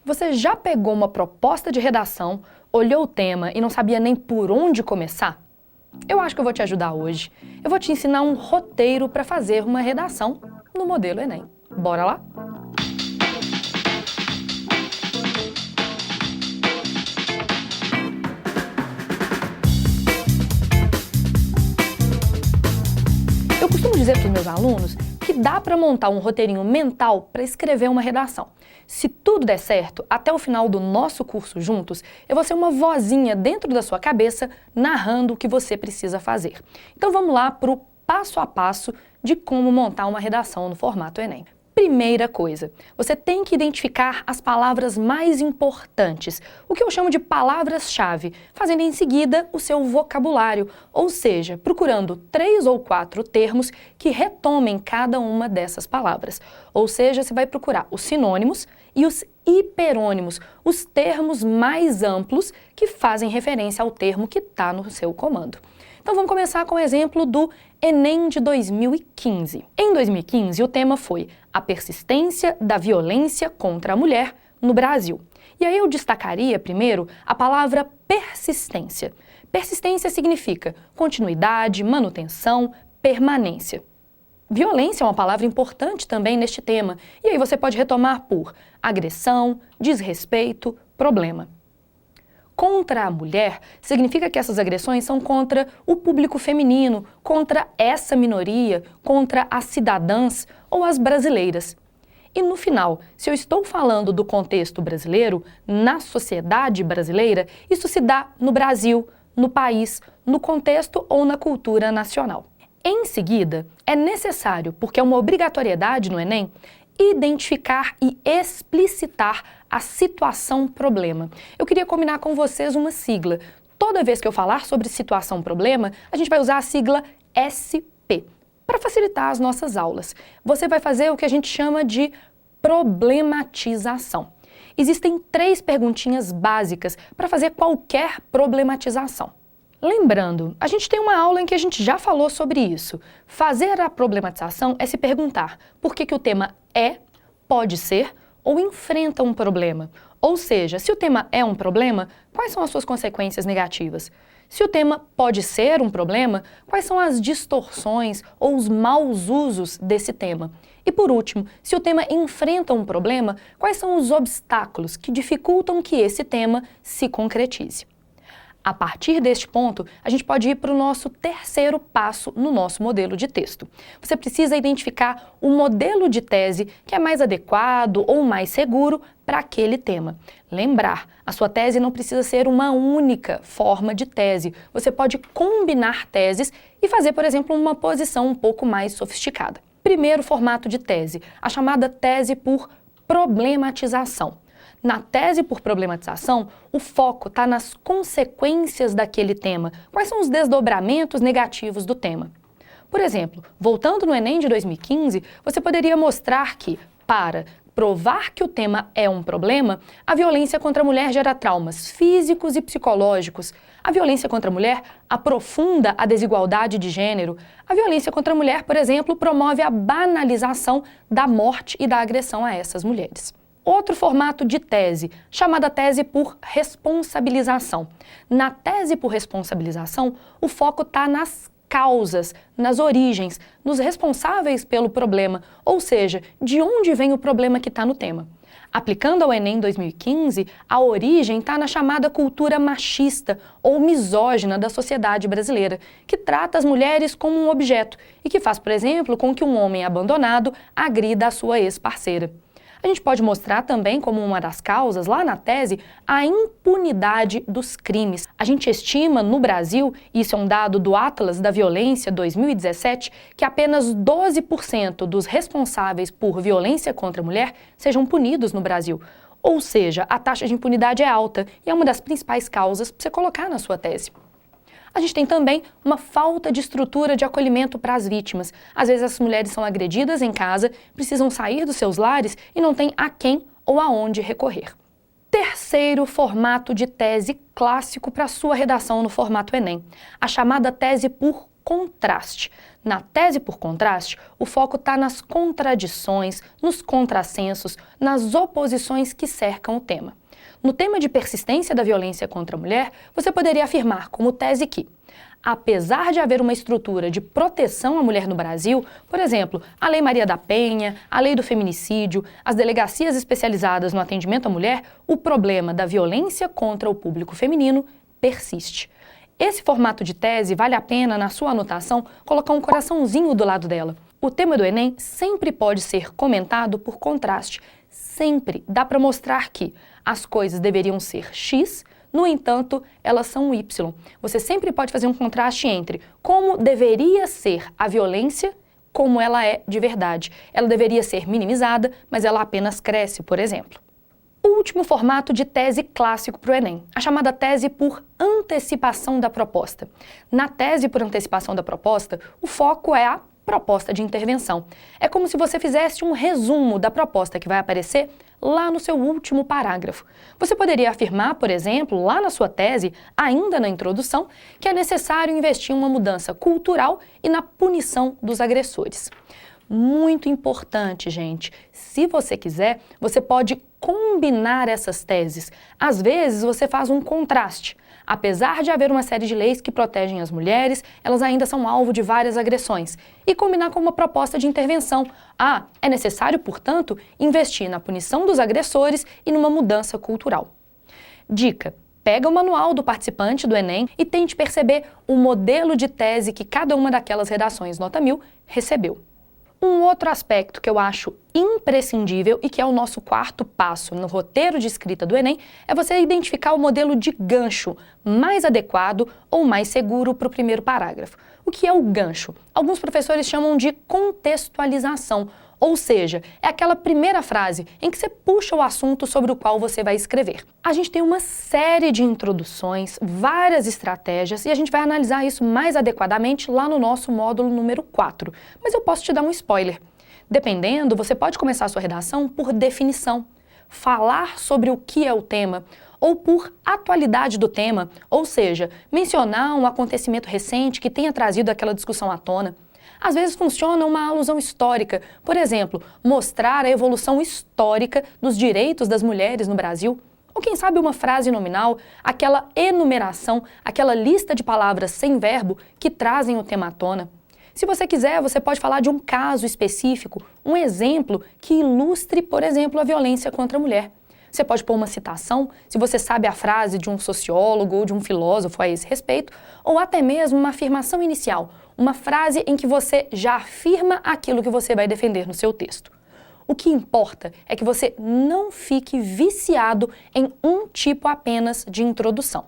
Você já pegou uma proposta de redação, olhou o tema e não sabia nem por onde começar? Eu acho que eu vou te ajudar hoje. Eu vou te ensinar um roteiro para fazer uma redação no modelo Enem. Bora lá? Eu costumo dizer para os meus alunos que dá para montar um roteirinho mental para escrever uma redação. Se tudo der certo, até o final do nosso curso juntos, eu vou ser uma vozinha dentro da sua cabeça narrando o que você precisa fazer. Então vamos lá para o passo a passo de como montar uma redação no formato Enem. Primeira coisa, você tem que identificar as palavras mais importantes, o que eu chamo de palavras-chave, fazendo em seguida o seu vocabulário, ou seja, procurando 3 ou 4 termos que retomem cada uma dessas palavras. Ou seja, você vai procurar os sinônimos e os hiperônimos, os termos mais amplos que fazem referência ao termo que está no seu comando. Então vamos começar com o exemplo do Enem de 2015. Em 2015, o tema foi a persistência da violência contra a mulher no Brasil. E aí eu destacaria primeiro a palavra persistência. Persistência significa continuidade, manutenção, permanência. Violência é uma palavra importante também neste tema, e aí você pode retomar por agressão, desrespeito, problema. Contra a mulher significa que essas agressões são contra o público feminino, contra essa minoria, contra as cidadãs ou as brasileiras. E no final, se eu estou falando do contexto brasileiro, na sociedade brasileira, isso se dá no Brasil, no país, no contexto ou na cultura nacional. Em seguida, é necessário, porque é uma obrigatoriedade no Enem, identificar e explicitar a situação-problema. Eu queria combinar com vocês uma sigla. Toda vez que eu falar sobre situação-problema, a gente vai usar a sigla SP, para facilitar as nossas aulas. Você vai fazer o que a gente chama de problematização. Existem 3 perguntinhas básicas para fazer qualquer problematização. Lembrando, a gente tem uma aula em que a gente já falou sobre isso. Fazer a problematização é se perguntar por que o tema é, pode ser ou enfrenta um problema. Ou seja, se o tema é um problema, quais são as suas consequências negativas? Se o tema pode ser um problema, quais são as distorções ou os maus usos desse tema? E por último, se o tema enfrenta um problema, quais são os obstáculos que dificultam que esse tema se concretize? A partir deste ponto, a gente pode ir para o nosso terceiro passo no nosso modelo de texto. Você precisa identificar o modelo de tese que é mais adequado ou mais seguro para aquele tema. Lembrar, a sua tese não precisa ser uma única forma de tese. Você pode combinar teses e fazer, por exemplo, uma posição um pouco mais sofisticada. Primeiro formato de tese, a chamada tese por problematização. Na tese por problematização, o foco está nas consequências daquele tema. Quais são os desdobramentos negativos do tema? Por exemplo, voltando no Enem de 2015, você poderia mostrar que, para provar que o tema é um problema, a violência contra a mulher gera traumas físicos e psicológicos. A violência contra a mulher aprofunda a desigualdade de gênero. A violência contra a mulher, por exemplo, promove a banalização da morte e da agressão a essas mulheres. Outro formato de tese, chamada tese por responsabilização. Na tese por responsabilização, o foco está nas causas, nas origens, nos responsáveis pelo problema, ou seja, de onde vem o problema que está no tema. Aplicando ao Enem 2015, a origem está na chamada cultura machista ou misógina da sociedade brasileira, que trata as mulheres como um objeto e que faz, por exemplo, com que um homem abandonado agrida a sua ex-parceira. A gente pode mostrar também como uma das causas, lá na tese, a impunidade dos crimes. A gente estima no Brasil, isso é um dado do Atlas da Violência 2017, que apenas 12% dos responsáveis por violência contra a mulher sejam punidos no Brasil. Ou seja, a taxa de impunidade é alta e é uma das principais causas para você colocar na sua tese. A gente tem também uma falta de estrutura de acolhimento para as vítimas. Às vezes as mulheres são agredidas em casa, precisam sair dos seus lares e não têm a quem ou aonde recorrer. Terceiro formato de tese clássico para a sua redação no formato Enem, a chamada tese por contraste. Na tese por contraste, o foco está nas contradições, nos contrassensos, nas oposições que cercam o tema. No tema de persistência da violência contra a mulher, você poderia afirmar como tese que, apesar de haver uma estrutura de proteção à mulher no Brasil, por exemplo, a Lei Maria da Penha, a Lei do Feminicídio, as delegacias especializadas no atendimento à mulher, o problema da violência contra o público feminino persiste. Esse formato de tese vale a pena, na sua anotação, colocar um coraçãozinho do lado dela. O tema do Enem sempre pode ser comentado por contraste. Sempre dá para mostrar que as coisas deveriam ser X, no entanto, elas são Y. Você sempre pode fazer um contraste entre como deveria ser a violência, como ela é de verdade. Ela deveria ser minimizada, mas ela apenas cresce, por exemplo. O último formato de tese clássico para o Enem, a chamada tese por antecipação da proposta. Na tese por antecipação da proposta, o foco é a proposta de intervenção. É como se você fizesse um resumo da proposta que vai aparecer lá no seu último parágrafo. Você poderia afirmar, por exemplo, lá na sua tese, ainda na introdução, que é necessário investir em uma mudança cultural e na punição dos agressores. Muito importante, gente. Se você quiser, você pode combinar essas teses. Às vezes, você faz um contraste. Apesar de haver uma série de leis que protegem as mulheres, elas ainda são alvo de várias agressões. E combinar com uma proposta de intervenção. É necessário, portanto, investir na punição dos agressores e numa mudança cultural. Dica: pega o manual do participante do Enem e tente perceber o modelo de tese que cada uma daquelas redações nota 1000 recebeu. Um outro aspecto que eu acho imprescindível e que é o nosso quarto passo no roteiro de escrita do Enem é você identificar o modelo de gancho mais adequado ou mais seguro para o primeiro parágrafo. O que é o gancho? Alguns professores chamam de contextualização, ou seja, é aquela primeira frase em que você puxa o assunto sobre o qual você vai escrever. A gente tem uma série de introduções, várias estratégias, e a gente vai analisar isso mais adequadamente lá no nosso módulo número 4. Mas eu posso te dar um spoiler. Dependendo, você pode começar a sua redação por definição, falar sobre o que é o tema, ou por atualidade do tema, ou seja, mencionar um acontecimento recente que tenha trazido aquela discussão à tona. Às vezes funciona uma alusão histórica, por exemplo, mostrar a evolução histórica dos direitos das mulheres no Brasil. Ou quem sabe uma frase nominal, aquela enumeração, aquela lista de palavras sem verbo que trazem o tema à tona. Se você quiser, você pode falar de um caso específico, um exemplo que ilustre, por exemplo, a violência contra a mulher. Você pode pôr uma citação, se você sabe a frase de um sociólogo ou de um filósofo a esse respeito, ou até mesmo uma afirmação inicial, uma frase em que você já afirma aquilo que você vai defender no seu texto. O que importa é que você não fique viciado em um tipo apenas de introdução.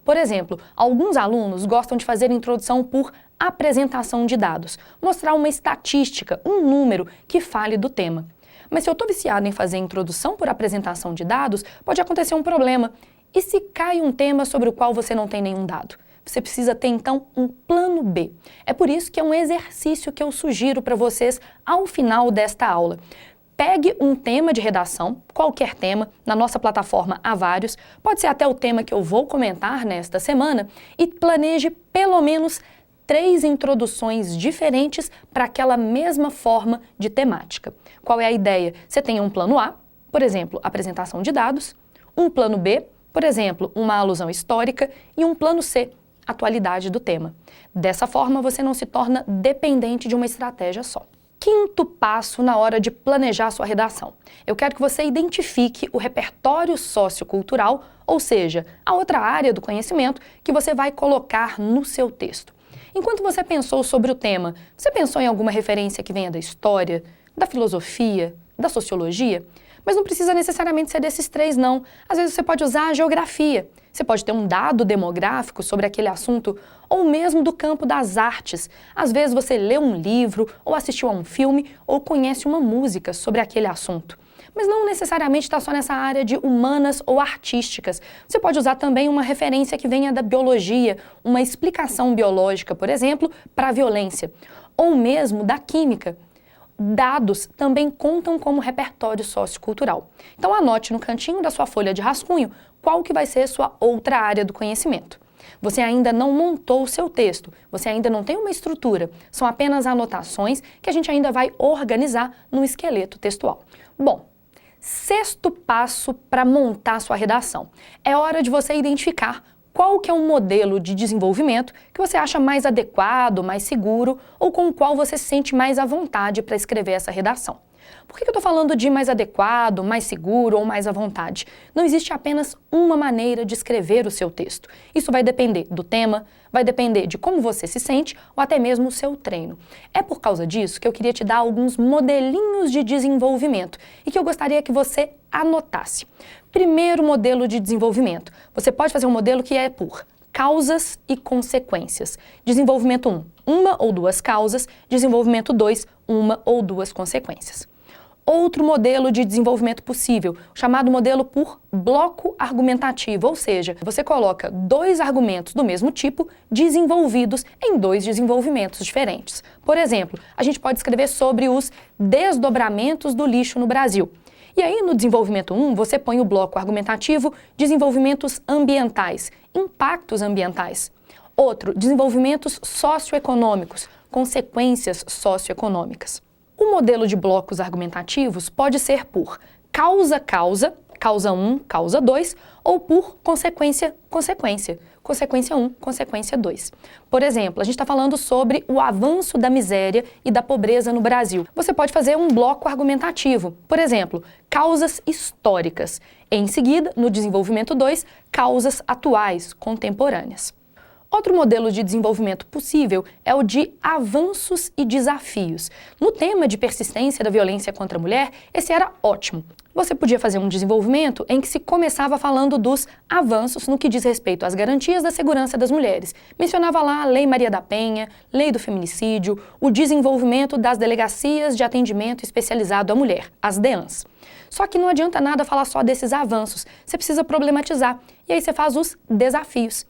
Por exemplo, alguns alunos gostam de fazer introdução por apresentação de dados, mostrar uma estatística, um número que fale do tema. Mas se eu estou viciado em fazer introdução por apresentação de dados, pode acontecer um problema. E se cai um tema sobre o qual você não tem nenhum dado? Você precisa ter, então, um plano B. É por isso que é um exercício que eu sugiro para vocês ao final desta aula. Pegue um tema de redação, qualquer tema, na nossa plataforma há vários, pode ser até o tema que eu vou comentar nesta semana, e planeje pelo menos 3 introduções diferentes para aquela mesma forma de temática. Qual é a ideia? Você tem um plano A, por exemplo, apresentação de dados, um plano B, por exemplo, uma alusão histórica, e um plano C, atualidade do tema. Dessa forma, você não se torna dependente de uma estratégia só. Quinto passo na hora de planejar sua redação. Eu quero que você identifique o repertório sociocultural, ou seja, a outra área do conhecimento que você vai colocar no seu texto. Enquanto você pensou sobre o tema, você pensou em alguma referência que venha da história, da filosofia, da sociologia? Mas não precisa necessariamente ser desses 3, não. Às vezes você pode usar a geografia. Você pode ter um dado demográfico sobre aquele assunto, ou mesmo do campo das artes. Às vezes você lê um livro, ou assistiu a um filme, ou conhece uma música sobre aquele assunto. Mas não necessariamente está só nessa área de humanas ou artísticas. Você pode usar também uma referência que venha da biologia, uma explicação biológica, por exemplo, para a violência, ou mesmo da química. Dados também contam como repertório sociocultural. Então anote no cantinho da sua folha de rascunho qual que vai ser sua outra área do conhecimento. Você ainda não montou o seu texto, você ainda não tem uma estrutura, são apenas anotações que a gente ainda vai organizar no esqueleto textual. Bom, sexto passo para montar sua redação. É hora de você identificar qual que é um modelo de desenvolvimento que você acha mais adequado, mais seguro ou com o qual você se sente mais à vontade para escrever essa redação. Por que eu estou falando de mais adequado, mais seguro ou mais à vontade? Não existe apenas uma maneira de escrever o seu texto. Isso vai depender do tema, vai depender de como você se sente ou até mesmo o seu treino. É por causa disso que eu queria te dar alguns modelinhos de desenvolvimento e que eu gostaria que você anotasse. Primeiro modelo de desenvolvimento. Você pode fazer um modelo que é por causas e consequências. Desenvolvimento 1, uma ou duas causas. Desenvolvimento 2, uma ou duas consequências. Outro modelo de desenvolvimento possível, chamado modelo por bloco argumentativo, ou seja, você coloca dois argumentos do mesmo tipo desenvolvidos em dois desenvolvimentos diferentes. Por exemplo, a gente pode escrever sobre os desdobramentos do lixo no Brasil. E aí, no desenvolvimento 1, você põe o bloco argumentativo desenvolvimentos ambientais, impactos ambientais. Outro, desenvolvimentos socioeconômicos, consequências socioeconômicas. O modelo de blocos argumentativos pode ser por causa-causa, causa 1, causa 2, ou por consequência-consequência, consequência 1, consequência 2. Por exemplo, a gente está falando sobre o avanço da miséria e da pobreza no Brasil. Você pode fazer um bloco argumentativo, por exemplo, causas históricas. Em seguida, no desenvolvimento 2, causas atuais, contemporâneas. Outro modelo de desenvolvimento possível é o de avanços e desafios. No tema de persistência da violência contra a mulher, esse era ótimo. Você podia fazer um desenvolvimento em que se começava falando dos avanços no que diz respeito às garantias da segurança das mulheres. Mencionava lá a Lei Maria da Penha, Lei do Feminicídio, o desenvolvimento das delegacias de atendimento especializado à mulher, as DEANs. Só que não adianta nada falar só desses avanços, você precisa problematizar, e aí você faz os desafios.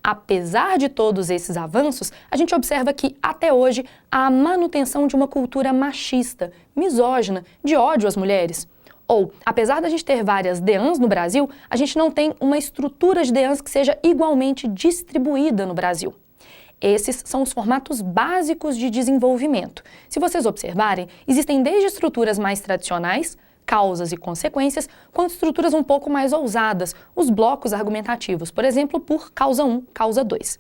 Apesar de todos esses avanços, a gente observa que, até hoje, há a manutenção de uma cultura machista, misógina, de ódio às mulheres. Ou, apesar da gente ter várias DEANs no Brasil, a gente não tem uma estrutura de DEANs que seja igualmente distribuída no Brasil. Esses são os formatos básicos de desenvolvimento. Se vocês observarem, existem desde estruturas mais tradicionais, causas e consequências, quanto estruturas um pouco mais ousadas, os blocos argumentativos, por exemplo, por causa 1, causa 2.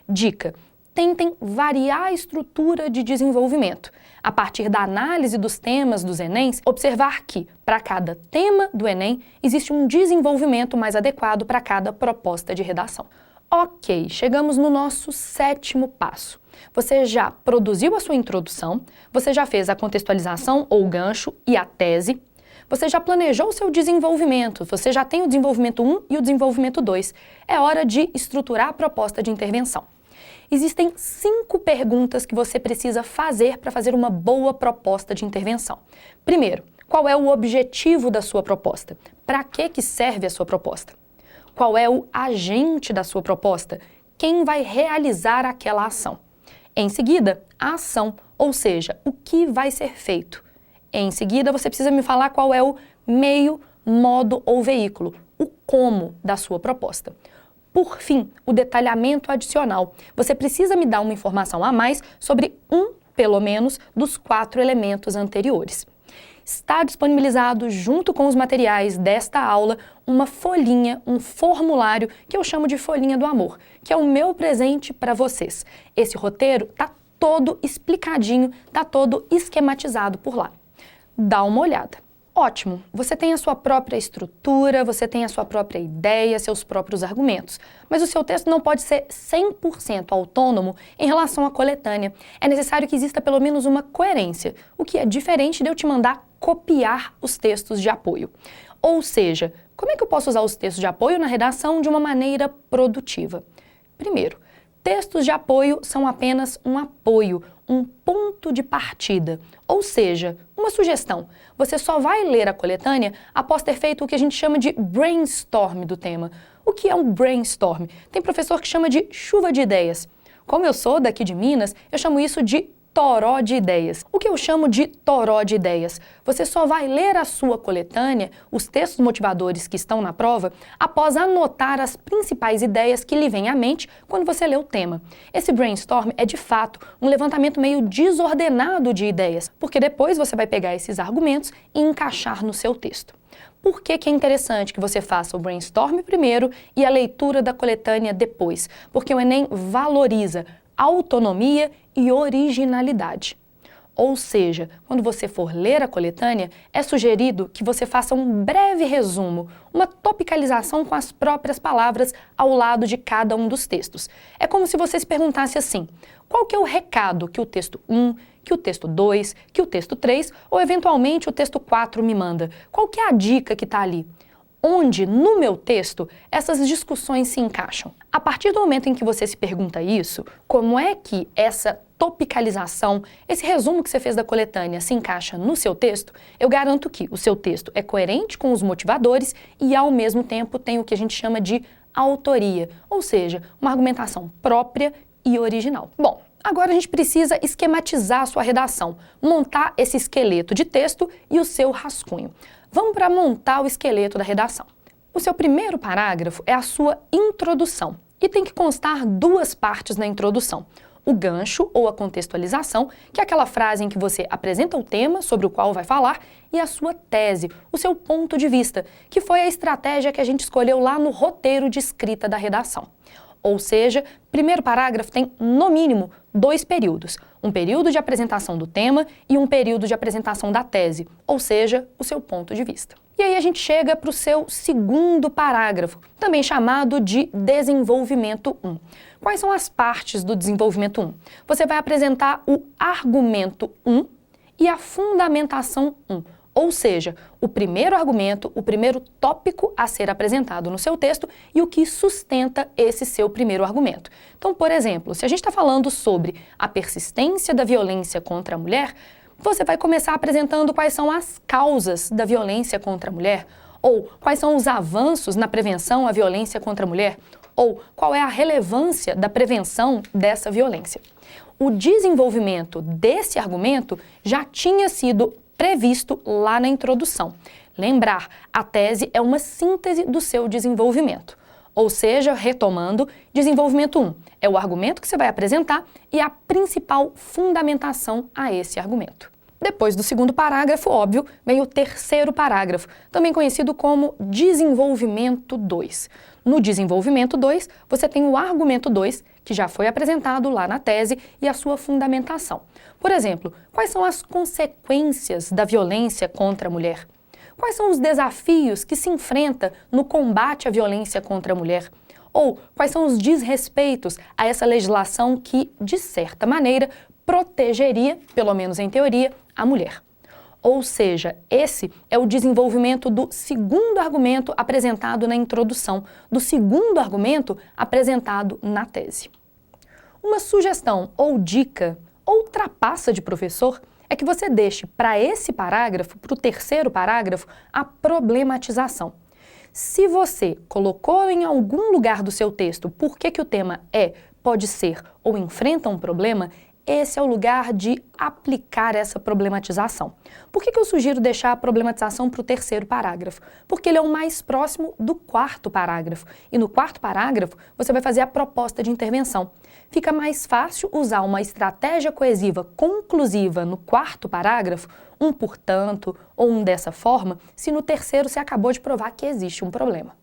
Dica: tentem variar a estrutura de desenvolvimento. A partir da análise dos temas dos Enems, observar que, para cada tema do Enem, existe um desenvolvimento mais adequado para cada proposta de redação. Ok, chegamos no nosso sétimo passo. Você já produziu a sua introdução, você já fez a contextualização ou gancho e a tese, você já planejou o seu desenvolvimento, você já tem o desenvolvimento 1 e o desenvolvimento 2. É hora de estruturar a proposta de intervenção. Existem 5 perguntas que você precisa fazer para fazer uma boa proposta de intervenção. Primeiro, qual é o objetivo da sua proposta? Para que serve a sua proposta? Qual é o agente da sua proposta? Quem vai realizar aquela ação? Em seguida, a ação, ou seja, o que vai ser feito. Em seguida, você precisa me falar qual é o meio, modo ou veículo, o como da sua proposta. Por fim, o detalhamento adicional. Você precisa me dar uma informação a mais sobre pelo menos, dos 4 elementos anteriores. Está disponibilizado, junto com os materiais desta aula, uma folhinha, um formulário que eu chamo de Folhinha do Amor, que é o meu presente para vocês. Esse roteiro está todo explicadinho, está todo esquematizado por lá. Dá uma olhada. Ótimo, você tem a sua própria estrutura, você tem a sua própria ideia, seus próprios argumentos, mas o seu texto não pode ser 100% autônomo em relação à coletânea. É necessário que exista pelo menos uma coerência, o que é diferente de eu te mandar copiar os textos de apoio. Ou seja, como é que eu posso usar os textos de apoio na redação de uma maneira produtiva? Primeiro, textos de apoio são apenas um apoio, um ponto de partida, ou seja, uma sugestão. Você só vai ler a coletânea após ter feito o que a gente chama de brainstorm do tema. O que é um brainstorm? Tem professor que chama de chuva de ideias. Como eu sou daqui de Minas, eu chamo isso de toró de ideias. O que eu chamo de toró de ideias? Você só vai ler a sua coletânea, os textos motivadores que estão na prova, após anotar as principais ideias que lhe vêm à mente quando você lê o tema. Esse brainstorm é, de fato, um levantamento meio desordenado de ideias, porque depois você vai pegar esses argumentos e encaixar no seu texto. Por que é interessante que você faça o brainstorm primeiro e a leitura da coletânea depois? Porque o Enem valoriza autonomia e originalidade. Ou seja, quando você for ler a coletânea, é sugerido que você faça um breve resumo, uma topicalização com as próprias palavras ao lado de cada um dos textos. É como se você se perguntasse assim: qual que é o recado que o texto 1, que o texto 2, que o texto 3 ou eventualmente o texto 4 me manda? Qual que é a dica que está ali? Onde, no meu texto, essas discussões se encaixam? A partir do momento em que você se pergunta isso, como é que essa topicalização, esse resumo que você fez da coletânea se encaixa no seu texto, eu garanto que o seu texto é coerente com os motivadores e, ao mesmo tempo, tem o que a gente chama de autoria, ou seja, uma argumentação própria e original. Bom, agora a gente precisa esquematizar a sua redação, montar esse esqueleto de texto e o seu rascunho. Vamos para montar o esqueleto da redação. O seu primeiro parágrafo é a sua introdução e tem que constar duas partes na introdução. O gancho ou a contextualização, que é aquela frase em que você apresenta o tema sobre o qual vai falar, e a sua tese, o seu ponto de vista, que foi a estratégia que a gente escolheu lá no roteiro de escrita da redação. Ou seja, primeiro parágrafo tem, no mínimo, 2 períodos. Um período de apresentação do tema e um período de apresentação da tese, ou seja, o seu ponto de vista. E aí a gente chega para o seu segundo parágrafo, também chamado de desenvolvimento 1. Quais são as partes do desenvolvimento 1? Você vai apresentar o argumento 1 e a fundamentação 1. Ou seja, o primeiro argumento, o primeiro tópico a ser apresentado no seu texto e o que sustenta esse seu primeiro argumento. Então, por exemplo, se a gente está falando sobre a persistência da violência contra a mulher, você vai começar apresentando quais são as causas da violência contra a mulher, ou quais são os avanços na prevenção à violência contra a mulher, ou qual é a relevância da prevenção dessa violência. O desenvolvimento desse argumento já tinha sido previsto lá na introdução. Lembrar, a tese é uma síntese do seu desenvolvimento. Ou seja, retomando, desenvolvimento 1 é o argumento que você vai apresentar e a principal fundamentação a esse argumento. Depois do segundo parágrafo, óbvio, vem o terceiro parágrafo, também conhecido como desenvolvimento 2. No desenvolvimento 2, você tem o argumento 2, que já foi apresentado lá na tese, e a sua fundamentação. Por exemplo, quais são as consequências da violência contra a mulher? Quais são os desafios que se enfrenta no combate à violência contra a mulher? Ou quais são os desrespeitos a essa legislação que, de certa maneira, protegeria, pelo menos em teoria, a mulher? Ou seja, esse é o desenvolvimento do segundo argumento apresentado na introdução, do segundo argumento apresentado na tese. Uma sugestão ou dica, ou trapaça de professor, é que você deixe para esse parágrafo, para o terceiro parágrafo, a problematização. Se você colocou em algum lugar do seu texto por que o tema é, pode ser ou enfrenta um problema, esse é o lugar de aplicar essa problematização. Por que eu sugiro deixar a problematização para o terceiro parágrafo? Porque ele é o mais próximo do quarto parágrafo. E no quarto parágrafo, você vai fazer a proposta de intervenção. Fica mais fácil usar uma estratégia coesiva conclusiva no quarto parágrafo, um portanto ou um dessa forma, se no terceiro você acabou de provar que existe um problema.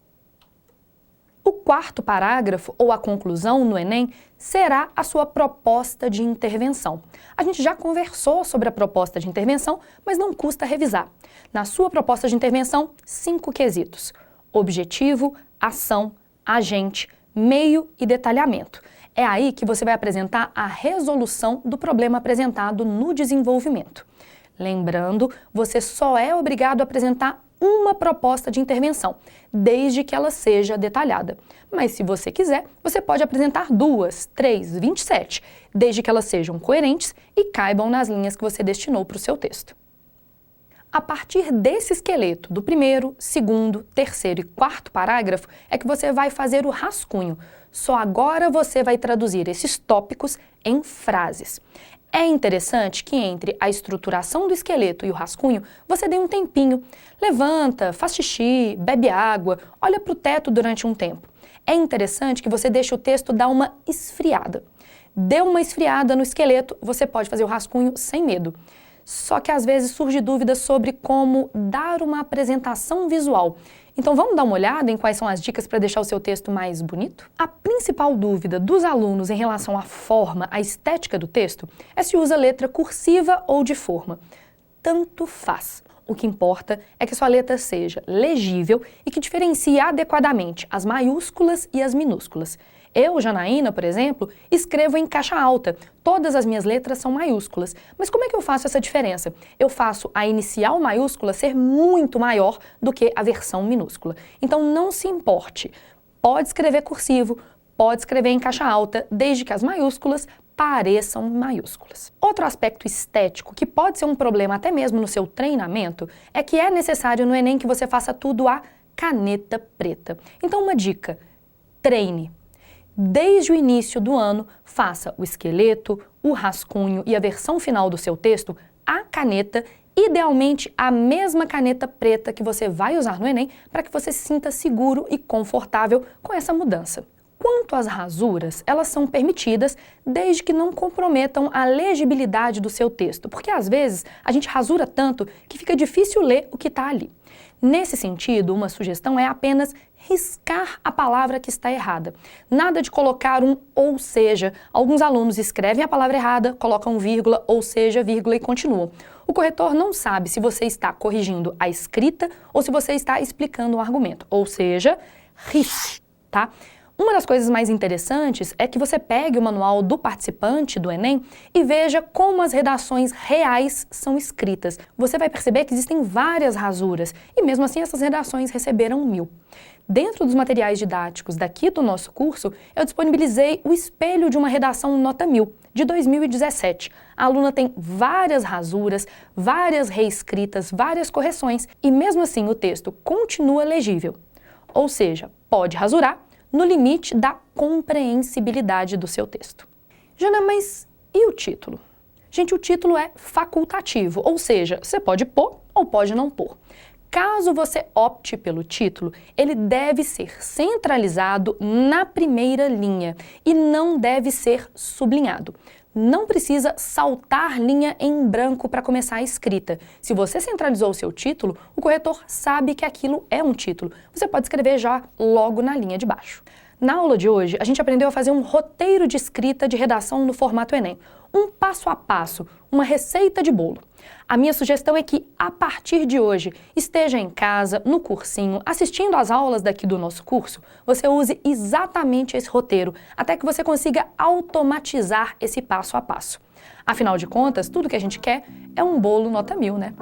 O quarto parágrafo, ou a conclusão no Enem, será a sua proposta de intervenção. A gente já conversou sobre a proposta de intervenção, mas não custa revisar. Na sua proposta de intervenção, 5 quesitos: objetivo, ação, agente, meio e detalhamento. É aí que você vai apresentar a resolução do problema apresentado no desenvolvimento. Lembrando, você só é obrigado a apresentar uma proposta de intervenção, desde que ela seja detalhada. Mas se você quiser, você pode apresentar 2, 3, 27, desde que elas sejam coerentes e caibam nas linhas que você destinou para o seu texto. A partir desse esqueleto do primeiro, segundo, terceiro e quarto parágrafo é que você vai fazer o rascunho. Só agora você vai traduzir esses tópicos em frases. É interessante que entre a estruturação do esqueleto e o rascunho, você dê um tempinho. Levanta, faz xixi, bebe água, olha para o teto durante um tempo. É interessante que você deixe o texto dar uma esfriada. Dê uma esfriada no esqueleto, você pode fazer o rascunho sem medo. Só que às vezes surge dúvidas sobre como dar uma apresentação visual. Então vamos dar uma olhada em quais são as dicas para deixar o seu texto mais bonito? A principal dúvida dos alunos em relação à forma, à estética do texto, é se usa letra cursiva ou de forma. Tanto faz. O que importa é que sua letra seja legível e que diferencie adequadamente as maiúsculas e as minúsculas. Eu, Janaína, por exemplo, escrevo em caixa alta. Todas as minhas letras são maiúsculas. Mas como é que eu faço essa diferença? Eu faço a inicial maiúscula ser muito maior do que a versão minúscula. Então não se importe. Pode escrever cursivo, pode escrever em caixa alta, desde que as maiúsculas pareçam maiúsculas. Outro aspecto estético que pode ser um problema até mesmo no seu treinamento é que é necessário no Enem que você faça tudo a caneta preta. Então uma dica, treine. Desde o início do ano, faça o esqueleto, o rascunho e a versão final do seu texto à caneta, idealmente a mesma caneta preta que você vai usar no Enem, para que você se sinta seguro e confortável com essa mudança. Quanto às rasuras, elas são permitidas desde que não comprometam a legibilidade do seu texto, porque às vezes a gente rasura tanto que fica difícil ler o que está ali. Nesse sentido, uma sugestão é apenas riscar a palavra que está errada. Nada de colocar um ou seja. Alguns alunos escrevem a palavra errada, colocam vírgula, ou seja, vírgula e continuam. O corretor não sabe se você está corrigindo a escrita ou se você está explicando um argumento. Ou seja, risque, tá? Uma das coisas mais interessantes é que você pegue o manual do participante do Enem e veja como as redações reais são escritas. Você vai perceber que existem várias rasuras e mesmo assim essas redações receberam 1000. Dentro dos materiais didáticos daqui do nosso curso, eu disponibilizei o espelho de uma redação nota 1000, de 2017. A aluna tem várias rasuras, várias reescritas, várias correções e mesmo assim o texto continua legível. Ou seja, pode rasurar no limite da compreensibilidade do seu texto. Jana, mas e o título? Gente, o título é facultativo, ou seja, você pode pôr ou pode não pôr. Caso você opte pelo título, ele deve ser centralizado na primeira linha e não deve ser sublinhado. Não precisa saltar linha em branco para começar a escrita. Se você centralizou o seu título, o corretor sabe que aquilo é um título. Você pode escrever já logo na linha de baixo. Na aula de hoje, a gente aprendeu a fazer um roteiro de escrita de redação no formato Enem. Um passo a passo, uma receita de bolo. A minha sugestão é que, a partir de hoje, esteja em casa, no cursinho, assistindo às aulas daqui do nosso curso, você use exatamente esse roteiro, até que você consiga automatizar esse passo a passo. Afinal de contas, tudo que a gente quer é um bolo nota 1000, né?